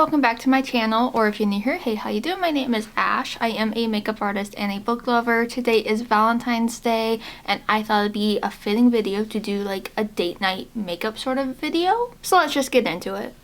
welcome back to my channel, or if you're new here, hey, how you doing? My name is Ash. I am a makeup artist and a book lover. Today is Valentine's Day, and I thought it'd be a fitting video to do like a date night makeup sort of video. So let's just get into it.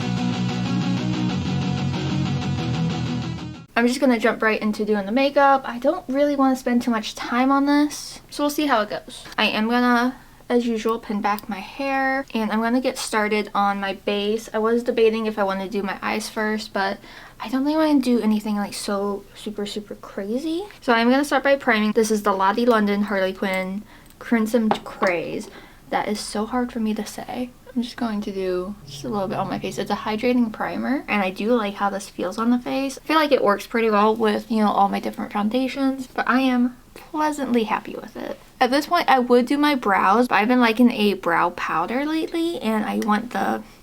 I'm just gonna jump right into doing the makeup. I don't really want to spend too much time on this, so we'll see how it goes. I am gonna, as usual, pin back my hair, and I'm gonna get started on my base. I was debating if I want to do my eyes first, but I don't think I want to do anything like so super crazy. So I'm gonna start by priming. This is the Lottie London Harley Quinn Crimson Craze. That is so hard for me to say. I'm just going to do just a little bit on my face. It's a hydrating primer, and I do like how this feels on the face. I feel like it works pretty well with, you know, all my different foundations, but I am pleasantly happy with it. At this point, I would do my brows, but I've been liking a brow powder lately, and I want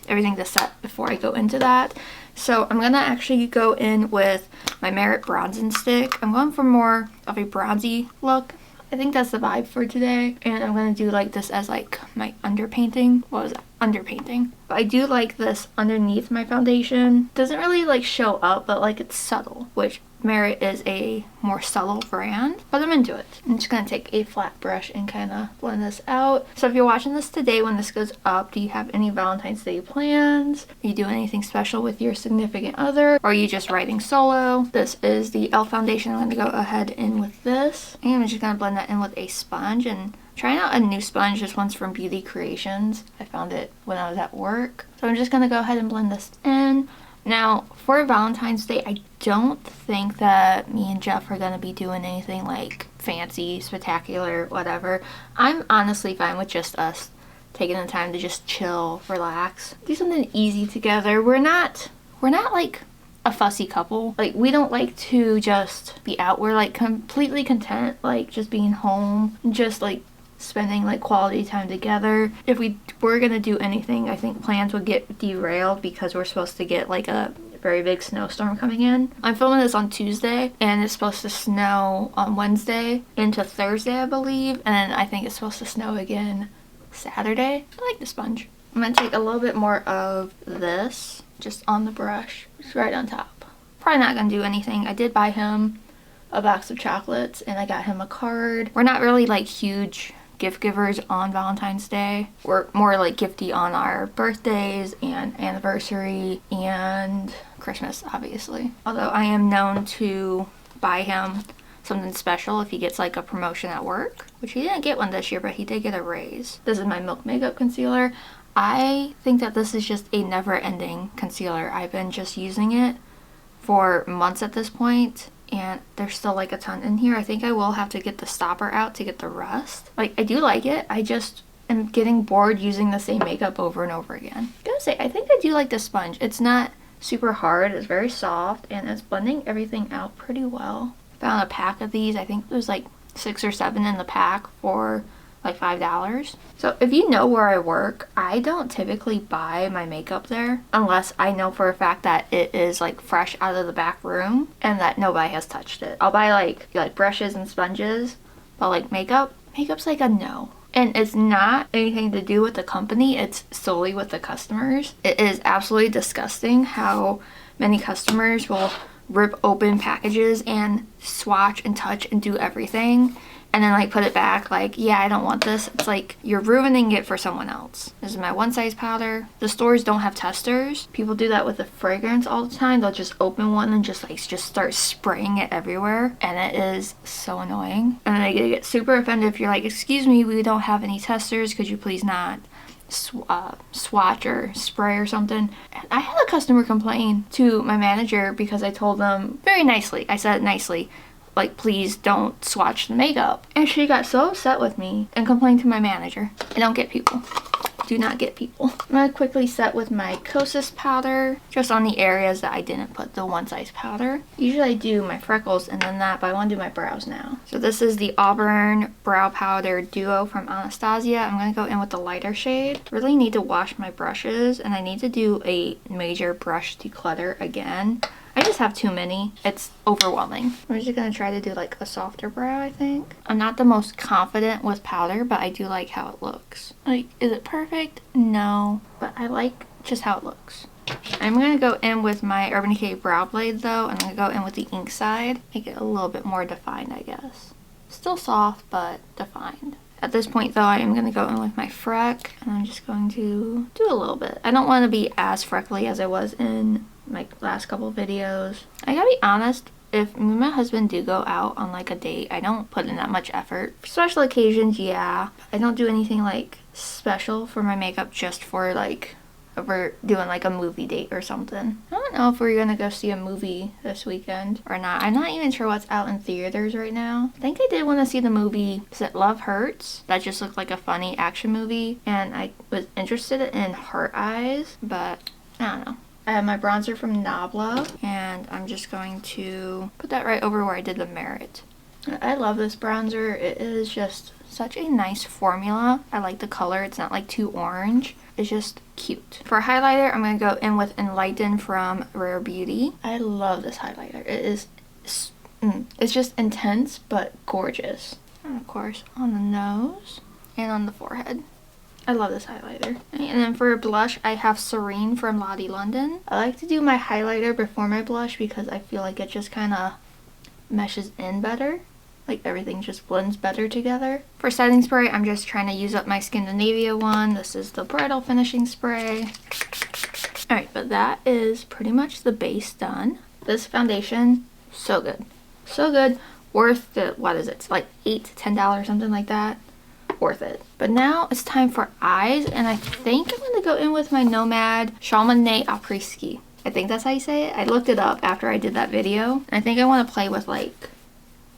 everything to set before I go into that. So I'm gonna actually go in with my Merit bronzing stick. I'm going for more of a bronzy look. I think that's the vibe for today, and I'm gonna do like this as like my underpainting. What was that? Underpainting. But I do like this underneath my foundation. Doesn't really like show up, but like it's subtle, which Merit is a more subtle brand, but I'm into it. I'm just gonna take a flat brush and kind of blend this out. So if you're watching this today when this goes up, do you have any Valentine's Day plans? Are you doing anything special with your significant other? Or are you just writing solo? This is the e.l.f. foundation. I'm gonna go ahead in with this, and I'm just gonna blend that in with a sponge. And trying out a new sponge. This one's from Beauty Creations. I found it when I was at work. So I'm just gonna go ahead and blend this in. Now, for Valentine's Day, I don't think that me and Jeff are going to be doing anything like fancy, spectacular, whatever. I'm honestly fine with just us taking the time to just chill, relax, do something easy together. We're not like a fussy couple. Like, we don't like to just be out. We're like completely content, like just being home, just like spending like quality time together. If we were gonna do anything, I think plans would get derailed because we're supposed to get like a very big snowstorm coming in. I'm filming this on Tuesday, and it's supposed to snow on Wednesday into Thursday, I believe, and then I think it's supposed to snow again Saturday. I like the sponge. I'm gonna take a little bit more of this just on the brush, just right on top. Probably not gonna do anything. I did buy him a box of chocolates, and I got him a card. We're not really like huge gift givers on Valentine's Day. We're more like gifty on our birthdays and anniversary and Christmas, obviously. Although I am known to buy him something special if he gets like a promotion at work, which he didn't get one this year, but he did get a raise. This is my Milk Makeup Concealer. I think that this is just a never-ending concealer. I've been just using it for months at this point, and there's still like a ton in here. I think I will have to get the stopper out to get the rest. Like, I do like it. I just am getting bored using the same makeup over and over again. I'm gonna say, I think I do like the sponge. It's not super hard. It's very soft, and it's blending everything out pretty well. Found a pack of these. I think there's like 6 or 7 in the pack for like $5. So if you know where I work, I don't typically buy my makeup there unless I know for a fact that it is like fresh out of the back room and that nobody has touched it. I'll buy like brushes and sponges, but like makeup's like a no. And it's not anything to do with the company, it's solely with the customers. It is absolutely disgusting how many customers will rip open packages and swatch and touch and do everything, and then like put it back like, yeah, I don't want this. It's like you're ruining it for someone else. This is my one size powder. The stores don't have testers. People do that with the fragrance all the time. They'll just open one and just start spraying it everywhere, and it is so annoying. And then they get super offended if you're like, excuse me, we don't have any testers, could you please not swatch or spray or something. And I had a customer complain to my manager because I told them very nicely, I said it nicely, like, please don't swatch the makeup. And she got so upset with me and complained to my manager. I don't get people. Do not get people. I'm gonna quickly set with my Kosas powder, just on the areas that I didn't put the one size powder. Usually I do my freckles and then that, but I want to do my brows now. So this is the Auburn Brow Powder Duo from Anastasia. I'm gonna go in with the lighter shade. Really need to wash my brushes, and I need to do a major brush declutter again. I just have too many. It's overwhelming. I'm just gonna try to do like a softer brow, I think. I'm not the most confident with powder, but I do like how it looks. Like, is it perfect? No, but I like just how it looks. I'm going to go in with my Urban Decay Brow Blade though. I'm going to go in with the ink side. Make it a little bit more defined, I guess. Still soft, but defined. At this point though, I am going to go in with my Freck. And I'm just going to do a little bit. I don't want to be as freckly as I was in my last couple videos. I gotta be honest, if me and my husband do go out on like a date, I don't put in that much effort. For special occasions, yeah. I don't do anything like special for my makeup just for like if we're doing like a movie date or something. I don't know if we're gonna go see a movie this weekend or not. I'm not even sure what's out in theaters right now. I think I did want to see the movie, is it Love Hurts? That just looked like a funny action movie, and I was interested in Heart Eyes, but I don't know. I have my bronzer from Nabla, and I'm just going to put that right over where I did the Merit. I love this bronzer. It is just such a nice formula. I like the color. It's not like too orange. It's just cute. For highlighter, I'm going to go in with Enlighten from Rare Beauty. I love this highlighter. It is, it's just intense but gorgeous. And of course on the nose and on the forehead. I love this highlighter. And then for blush, I have Serene from Lottie London. I like to do my highlighter before my blush because I feel like it just kind of meshes in better. Like everything just blends better together. For setting spray, I'm just trying to use up my Skindinavia one. This is the Bridal finishing spray. Alright, but that is pretty much the base done. This foundation, so good. So good. Worth the, what is it? It's like $8 to $10, something like that. Worth it. But now it's time for eyes, and I think I'm going to go in with my Nomad Chamonix Après-Ski. I think that's how you say it. I looked it up after I did that video, and I think I want to play with like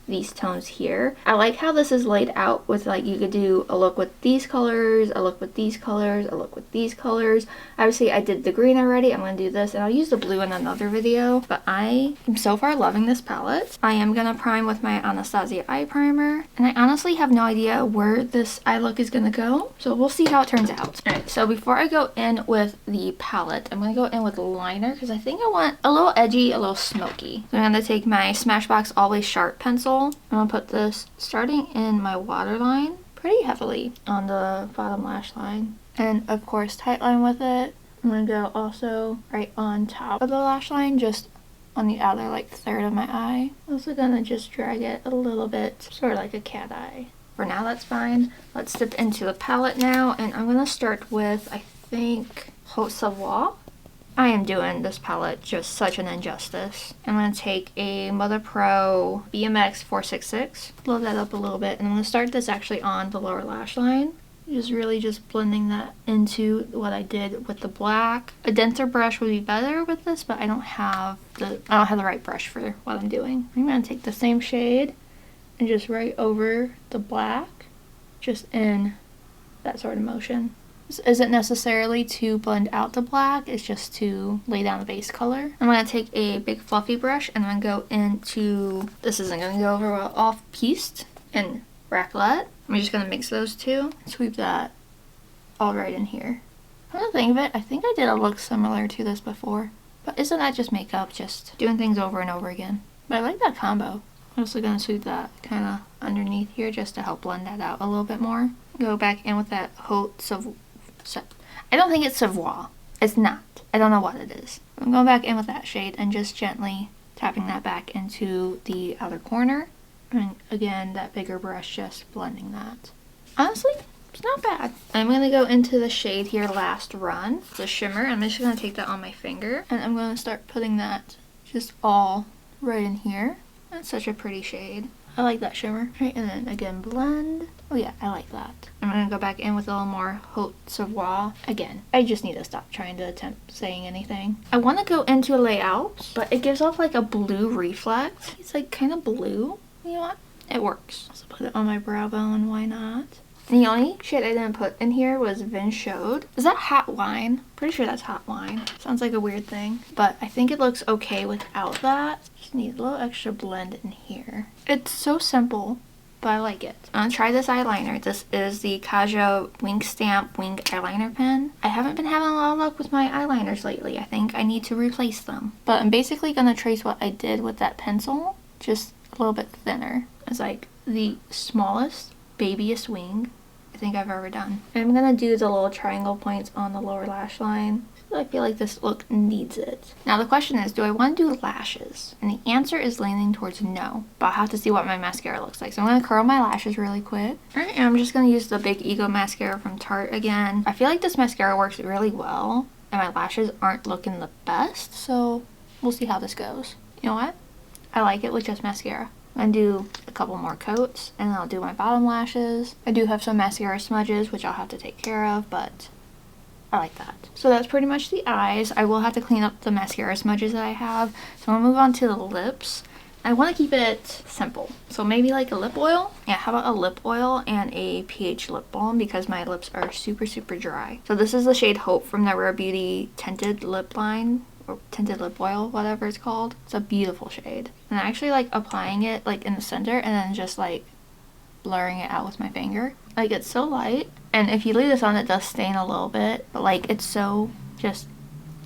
these tones here. I like how this is laid out with like you could do a look with these colors, a look with these colors, a look with these colors. Obviously I did the green already. I'm going to do this, and I'll use the blue in another video, but I am so far loving this palette. I am going to prime with my Anastasia eye primer, and I honestly have no idea where this eye look is going to go, so we'll see how it turns out. Alright, so before I go in with the palette, I'm going to go in with liner because I think I want a little edgy, a little smoky. So I'm going to take my Smashbox Always Sharp pencil. I'm going to put this starting in my waterline pretty heavily on the bottom lash line. And of course tightline with it. I'm going to go also right on top of the lash line, just on the outer like third of my eye. I'm also going to just drag it a little bit, sort of like a cat eye. For now that's fine. Let's dip into the palette now, and I'm going to start with, I think, Haute Savoie. I am doing this palette just such an injustice. I'm going to take a Mother Pro BMX 466, blow that up a little bit, and I'm going to start this actually on the lower lash line. Just really just blending that into what I did with the black. A denser brush would be better with this, but I don't have the right brush for what I'm doing. I'm going to take the same shade and just right over the black, just in that sort of motion. This isn't necessarily to blend out the black, it's just to lay down the base color. I'm going to take a big fluffy brush and I'm going to go into, this isn't going to go over well, Off Piste and Raclette. I'm just going to mix those two, sweep that all right in here. Come to think of it, I think I did a look similar to this before, but isn't that just makeup, just doing things over and over again? But I like that combo. I'm also going to sweep that kind of underneath here just to help blend that out a little bit more. Go back in with that Haute Savoie. I don't think it's Savoie. It's not. I don't know what it is. I'm going back in with that shade and just gently tapping that back into the outer corner. And again, that bigger brush, just blending that. Honestly, it's not bad. I'm going to go into the shade here, Last Run, the shimmer. I'm just going to take that on my finger, and I'm going to start putting that just all right in here. That's such a pretty shade. I like that shimmer. Right, and then again, blend. Oh yeah, I like that. I'm going to go back in with a little more Haute Savoie. Again, I just need to stop trying to attempt saying anything. I want to go into a layout, but it gives off like a blue reflex. It's like kind of blue. You know what? It works. Also put it on my brow bone, why not? And the only shade I didn't put in here was Vin Chaude. Is that Hot Wine? Pretty sure that's Hot Wine. Sounds like a weird thing, but I think it looks okay without that. Just need a little extra blend in here. It's so simple, but I like it. I'm gonna try this eyeliner. This is the Kaja Wink Stamp Wing Eyeliner Pen. I haven't been having a lot of luck with my eyeliners lately. I think I need to replace them. But I'm basically gonna trace what I did with that pencil, just a little bit thinner. It's like the smallest, babyest wing I think I've ever done. I'm gonna do the little triangle points on the lower lash line I feel like this look needs it. Now the question is, do I want to do lashes? And the answer is leaning towards no, but I'll have to see what my mascara looks like. So I'm going to curl my lashes really quick. Alright, and I'm just going to use the Big Ego mascara from Tarte again. I feel like this mascara works really well, and my lashes aren't looking the best, so we'll see how this goes. You know what? I like it with just mascara. I'm going to do a couple more coats, and then I'll do my bottom lashes. I do have some mascara smudges, which I'll have to take care of, but I like that. So that's pretty much the eyes. I will have to clean up the mascara smudges that I have. So I'm gonna move on to the lips. I want to keep it simple. So maybe like a lip oil. Yeah, how about a lip oil and a pH lip balm because my lips are super, super dry. So this is the shade Hope from the Rare Beauty Tinted Lip Line, or Tinted Lip Oil, whatever it's called. It's a beautiful shade. And I actually like applying it like in the center and then just like blurring it out with my finger. Like, it's so light, and if you leave this on, it does stain a little bit, but like it's so just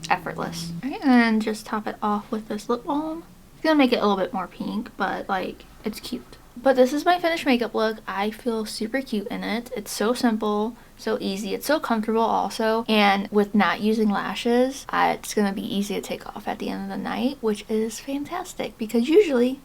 effortless. Right, and then just top it off with this lip balm. It's gonna make it a little bit more pink, but like it's cute. But this is my finished makeup look. I feel super cute in it. It's so simple, so easy. It's so comfortable also, and with not using lashes, it's gonna be easy to take off at the end of the night, which is fantastic because usually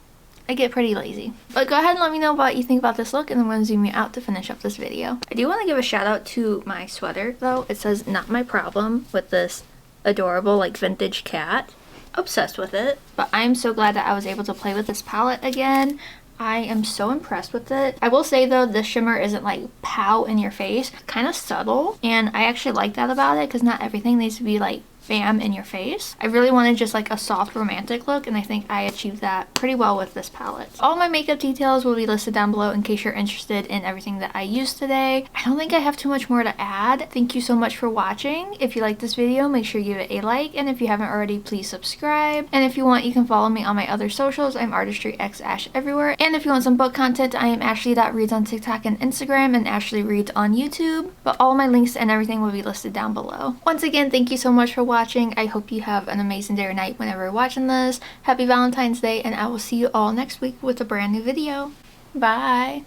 I get pretty lazy. But go ahead and let me know what you think about this look, and I'm going to zoom you out to finish up this video. I do want to give a shout out to my sweater though. It says "Not My Problem" with this adorable like vintage cat. Obsessed with it. But I'm so glad that I was able to play with this palette again. I am so impressed with it. I will say though, this shimmer isn't like pow in your face. Kind of subtle, and I actually like that about it because not everything needs to be like bam in your face. I really wanted just like a soft romantic look, and I think I achieved that pretty well with this palette. All my makeup details will be listed down below in case you're interested in everything that I used today. I don't think I have too much more to add. Thank you so much for watching. If you liked this video, make sure you give it a like, and if you haven't already, please subscribe. And if you want, you can follow me on my other socials. I'm artistryxashh everywhere. And if you want some book content, I am ashley.reads on TikTok and Instagram, and Ashley Reads on YouTube. But all my links and everything will be listed down below. Once again, thank you so much for watching. I hope you have an amazing day or night whenever you're watching this. Happy Valentine's Day, and I will see you all next week with a brand new video. Bye!